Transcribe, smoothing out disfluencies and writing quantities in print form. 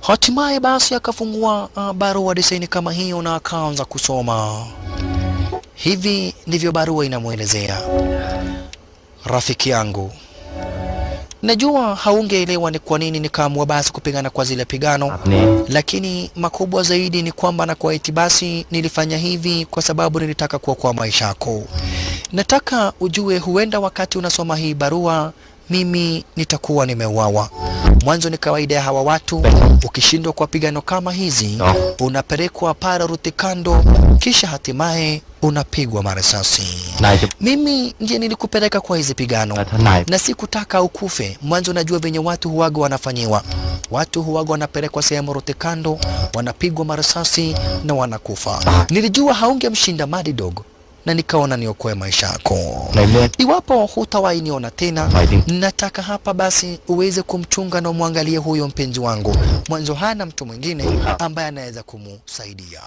Hatimaye basi akafungua barua desaini kama hiyo na akaanza kusoma. Hivi ndivyo barua inamuelezea: rafiki yangu, najua haungeelewa ni kwa nini nikaamua basi kupigana kwa zile pigano, lakini makubwa zaidi ni kwamba na kwa eti basi nilifanya hivi kwa sababu nilitaka kuokoa maisha yako. Nataka ujue, huenda wakati unasoma hii barua mimi nitakuwa nimeuawa. Mwanzo ni kawaida ya hawa watu, ukishindwa kwa pigano kama hizi unapelekwa para rutikando, kisha hatimaye unapigwa marisasi. Mimi ndiye nilikupeleka kwa hizi pigano na sikutaka ukufe. Mwanzo najua venye watu huwaga wanafanyiwa. Watu huwaga wanapelekwa sehemu rutikando, wanapigwa marisasi na wanakufa. Nilijua haungemshinda Mad Dog na nikaona niokoe maisha yako. Iwapo hutawahi niona tena, nataka hapa basi uweze kumchunga na umwangalie huyo mpenzi wangu. Mwanzo hana mtu mwingine ambaye anaweza kumsaidia.